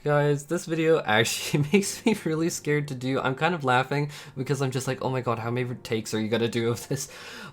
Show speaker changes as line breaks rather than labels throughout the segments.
Guys, this video actually makes me really scared to do. I'm kind of laughing because I'm just like, oh my god, how many takes are you gonna do of this?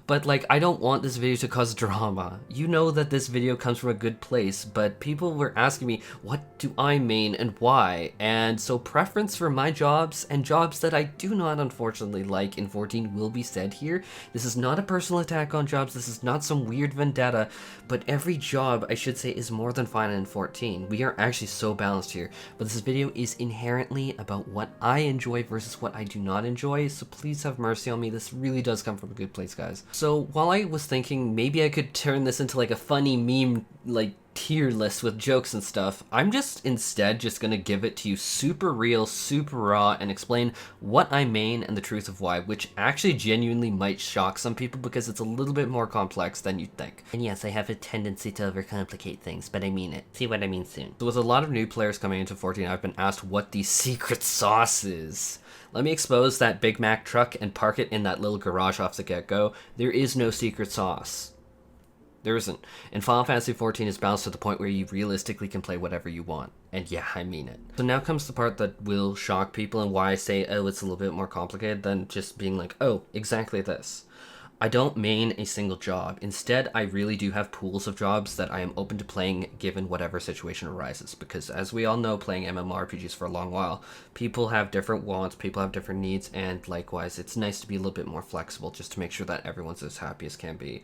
But like, I don't want this video to cause drama. You know that this video comes from a good place, but people were asking me, what do I main and why? And so preference for my jobs and jobs that I do not unfortunately like in 14 will be said here. This is not a personal attack on jobs, this is not some weird vendetta, but every job, I should say, is more than fine in 14. We are actually so balanced here. But this video is inherently about what I enjoy versus what I do not enjoy, so please have mercy on me. This really does come from a good place, guys. So while I was thinking maybe I could turn this into like a funny meme, like tier list with jokes and stuff, I'm just instead just gonna give it to you super real, super raw, and explain what I main and the truth of why, which actually genuinely might shock some people because it's a little bit more complex than you'd think. And yes, I have a tendency to overcomplicate things, but I mean it. See what I mean soon. So with a lot of new players coming into 14, I've been asked what the secret sauce is. Let me expose that Big Mac truck and park it in that little garage off the get-go. There is no secret sauce. There isn't. And Final Fantasy XIV is balanced to the point where you realistically can play whatever you want. And yeah, I mean it. So now comes the part that will shock people and why I say, oh, it's a little bit more complicated than just being like, oh, exactly this. I don't main a single job. Instead, I really do have pools of jobs that I am open to playing given whatever situation arises. Because as we all know, playing MMORPGs for a long while, people have different wants, people have different needs, and likewise, it's nice to be a little bit more flexible just to make sure that everyone's as happy as can be.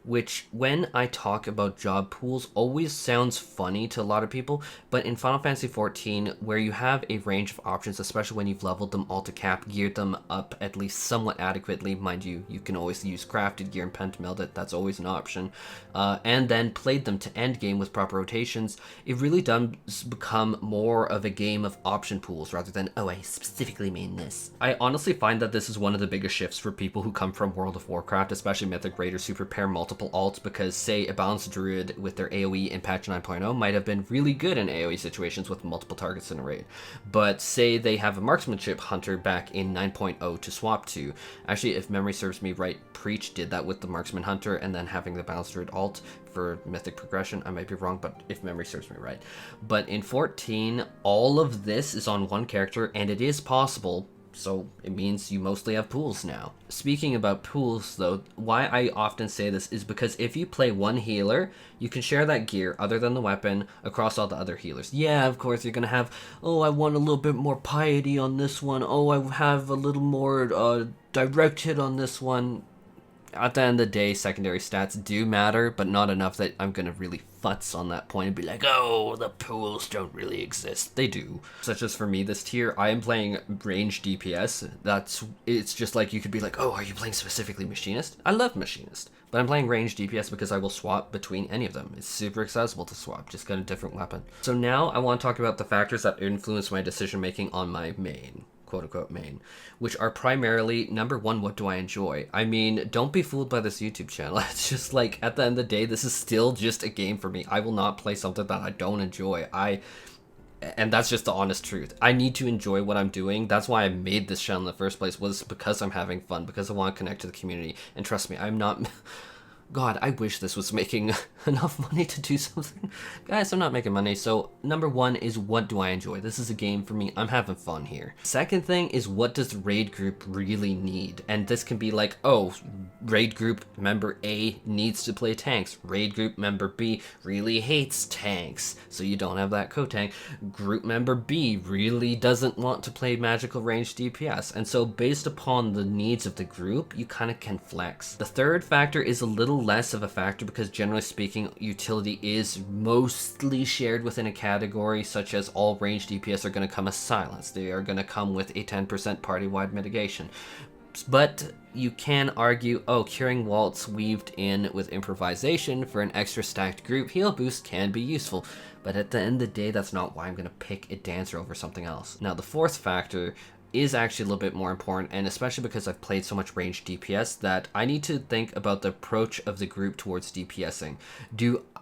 Which, when I talk about job pools, always sounds funny to a lot of people, but in Final Fantasy XIV, where you have a range of options, especially when you've leveled them all to cap, geared them up at least somewhat adequately, mind you, you can always use crafted gear and pentameld it, that's always an option, and then played them to endgame with proper rotations, it really does become more of a game of option pools rather than, oh, I specifically main this. I honestly find that this is one of the biggest shifts for people who come from World of Warcraft, especially Mythic Raiders who prepare multiple alts, because say a balanced druid with their AoE in patch 9.0 might have been really good in AoE situations with multiple targets in a raid, but say they have a marksmanship hunter back in 9.0 to swap to. Actually, if memory serves me right, Preach did that with the marksman hunter and then having the balanced druid alt for mythic progression. I might be wrong, but if memory serves me right. But in 14, all of this is on one character, and it is possible. So it means you mostly have pools now. Speaking about pools though, why I often say this is because if you play one healer, you can share that gear other than the weapon across all the other healers. Yeah, of course you're gonna have, oh, I want a little bit more piety on this one. Oh, I have a little more direct hit on this one. At the end of the day, secondary stats do matter, but not enough that I'm gonna really futz on that point and be like, oh, the pools don't really exist. They do. Such as for me this tier, I am playing range DPS. It's just like you could be like, oh, are you playing specifically Machinist? I love Machinist, but I'm playing range DPS because I will swap between any of them. It's super accessible to swap, just get a different weapon. So now I want to talk about the factors that influence my decision making on my main, quote-unquote main, which are primarily, number one, what do I enjoy? I mean, don't be fooled by this YouTube channel. It's just like, at the end of the day, this is still just a game for me. I will not play something that I don't enjoy. And that's just the honest truth. I need to enjoy what I'm doing. That's why I made this channel in the first place, was because I'm having fun, because I want to connect to the community. And trust me, I'm not... God, I wish this was making enough money to do something. Guys, I'm not making money, so number one is what do I enjoy? This is a game for me. I'm having fun here. Second thing is what does the raid group really need? And this can be like, oh, raid group member A needs to play tanks. Raid group member B really hates tanks, so you don't have that co-tank. Group member B really doesn't want to play magical range DPS. And so based upon the needs of the group, you kind of can flex. The third factor is a little less of a factor because generally speaking, utility is mostly shared within a category, such as all range DPS are going to come as silence. They are going to come with a 10% party-wide mitigation. But you can argue, oh, curing waltz weaved in with improvisation for an extra stacked group heal boost can be useful. But at the end of the day, that's not why I'm going to pick a dancer over something else. Now, the fourth factor is actually a little bit more important, and especially because I've played so much range DPS that I need to think about the approach of the group towards DPSing.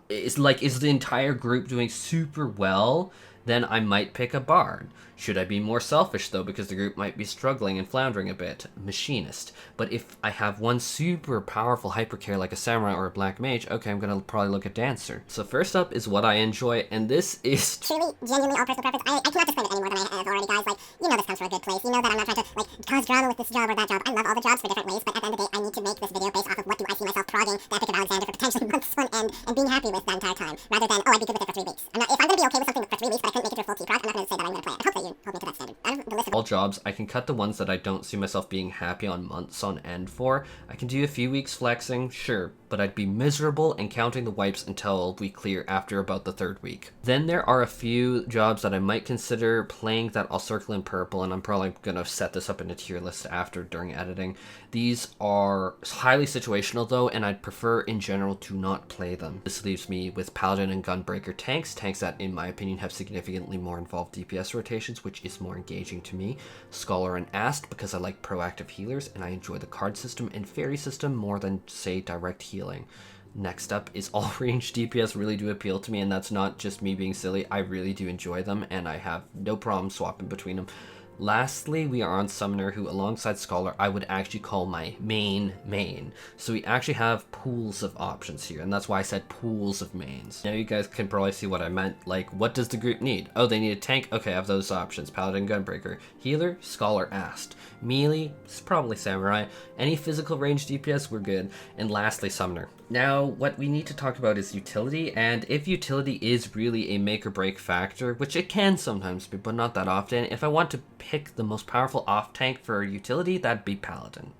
Is the entire group doing super well then I might pick a bard. Should I be more selfish though, because the group might be struggling and floundering a bit? Machinist. But if I have one super powerful hypercare like a samurai or a black mage, okay, I'm gonna probably look at dancer. So first up is what I enjoy, and this is
truly, genuinely all personal preference. I cannot explain it any more than I have already, guys. Like, you know this comes from a good place. You know that I'm not trying to, like, cause drama with this job or that job. I love all the jobs for different ways, but at the end of the day, I need to make this video based off of what do I see myself progging the Epic of Alexander for potentially months on end and being happy with the entire time, rather than, oh, I'd be good with it for 3 weeks. If I'm gonna be okay with something for 3 weeks, but I couldn't make it to a full T-prog, I'm not gonna say that I'm gonna play it. I hope that you hold me to that standard. The list of
all jobs. I can cut the ones that I don't see myself being happy on months on end for. I can do a few weeks flexing, sure, but I'd be miserable and counting the wipes until we clear after about the 3rd week. Then there are a few jobs that I might consider playing that I'll circle in purple, and I'm probably gonna set this up in a tier list after during editing. These are highly situational though, and I'd prefer in general to not play them. This leaves me with Paladin and Gunbreaker tanks that in my opinion have significantly more involved DPS rotations, which is more engaging to me. Scholar and AST because I like proactive healers and I enjoy the card system and fairy system more than say direct healing. Next up is all range DPS really do appeal to me, and that's not just me being silly. I really do enjoy them and I have no problem swapping between them. Lastly, we are on Summoner, who alongside Scholar I would actually call my main. So we actually have pools of options here, and that's why I said pools of mains. Now you guys can probably see what I meant. Like, what does the group need? Oh, they need a tank? Okay, I have those options. Paladin, Gunbreaker. Healer, Scholar, AST. Melee, it's probably Samurai. Any physical range DPS, we're good. And lastly, Summoner. Now, what we need to talk about is utility, and if utility is really a make or break factor, which it can sometimes be, but not that often, if I want to pick the most powerful off tank for utility, that'd be Paladin.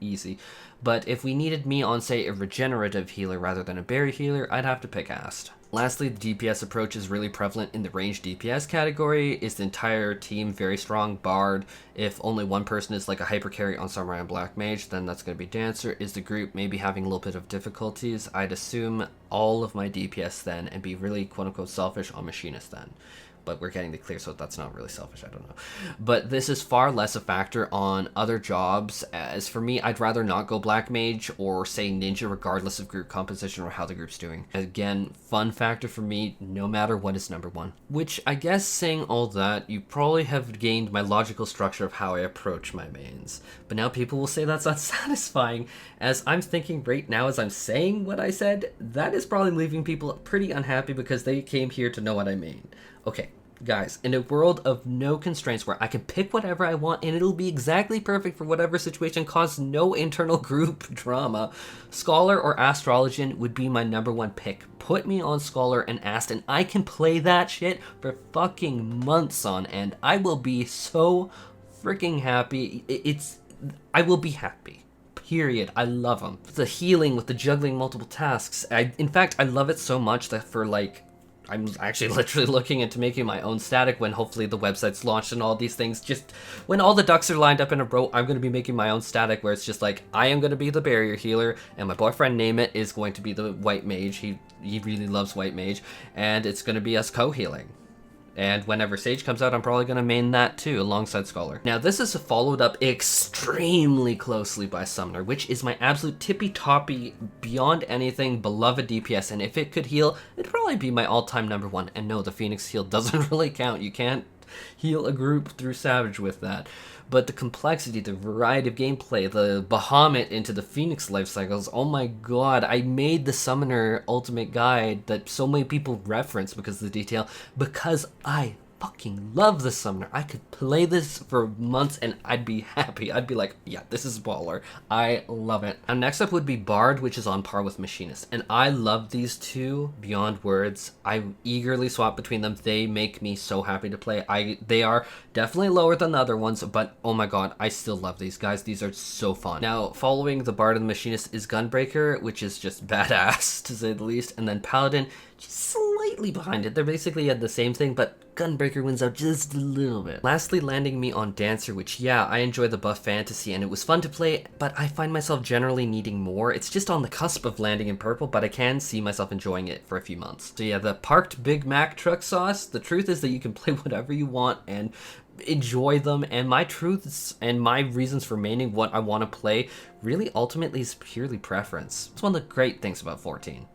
Easy. But if we needed me on, say, a regenerative healer rather than a berry healer, I'd have to pick AST. Lastly, the DPS approach is really prevalent in the ranged DPS category. Is the entire team very strong? Bard. If only one person is like a hyper carry on Samurai and Black Mage, then that's going to be Dancer. Is the group maybe having a little bit of difficulties? I'd assume all of my DPS then and be really quote-unquote selfish on Machinist then. But we're getting the clear, so that's not really selfish, I don't know. But this is far less a factor on other jobs, as for me, I'd rather not go Black Mage or say Ninja regardless of group composition or how the group's doing. Again, fun factor for me, no matter what is number one. Which, I guess saying all that, you probably have gained my logical structure of how I approach my mains. But now people will say that's not satisfying, as I'm thinking right now as I'm saying what I said, that is probably leaving people pretty unhappy because they came here to know what I mean. Okay, guys, in a world of no constraints where I can pick whatever I want and it'll be exactly perfect for whatever situation, cause no internal group drama, Scholar or Astrologian would be my number one pick. Put me on Scholar and AST and I can play that shit for fucking months on end. I will be so freaking happy. I will be happy. Period. I love them. The healing with the juggling multiple tasks. In fact, I love it so much that for like, I'm actually literally looking into making my own static when hopefully the website's launched and all these things. Just when all the ducks are lined up in a row, I'm going to be making my own static where it's just like, I am going to be the barrier healer and my boyfriend Emet is going to be the white mage. He really loves white mage, and it's going to be us co-healing. And whenever Sage comes out, I'm probably going to main that too, alongside Scholar. Now, this is followed up extremely closely by Summoner, which is my absolute tippy-toppy, beyond anything, beloved DPS. And if it could heal, it'd probably be my all-time number one. And no, the Phoenix heal doesn't really count. You can't heal a group through Savage with that. But the complexity, the variety of gameplay, the BAHAMUT into the Phoenix life cycles, oh my god, I made the Summoner Ultimate Guide that so many people reference because of the detail, because I fucking love the Summoner. I could play this for months and I'd be happy. I'd be like, yeah, this is baller. I love it. And next up would be Bard, which is on par with Machinist. And I love these two beyond words. I eagerly swap between them. They make me so happy to play. They are definitely lower than the other ones, but oh my god, I still love these guys. These are so fun. Now, following the Bard and the Machinist is Gunbreaker, which is just badass to say the least. And then Paladin, just slightly behind it. They're basically at the same thing, but Gunbreaker wins out just a little bit. Lastly, landing me on Dancer, which, yeah, I enjoy the buff fantasy and it was fun to play, but I find myself generally needing more. It's just on the cusp of landing in purple, but I can see myself enjoying it for a few months. So yeah, the parked Big Mac truck sauce, the truth is that you can play whatever you want and enjoy them, and my truths and my reasons for maining what I want to play really ultimately is purely preference. It's one of the great things about 14.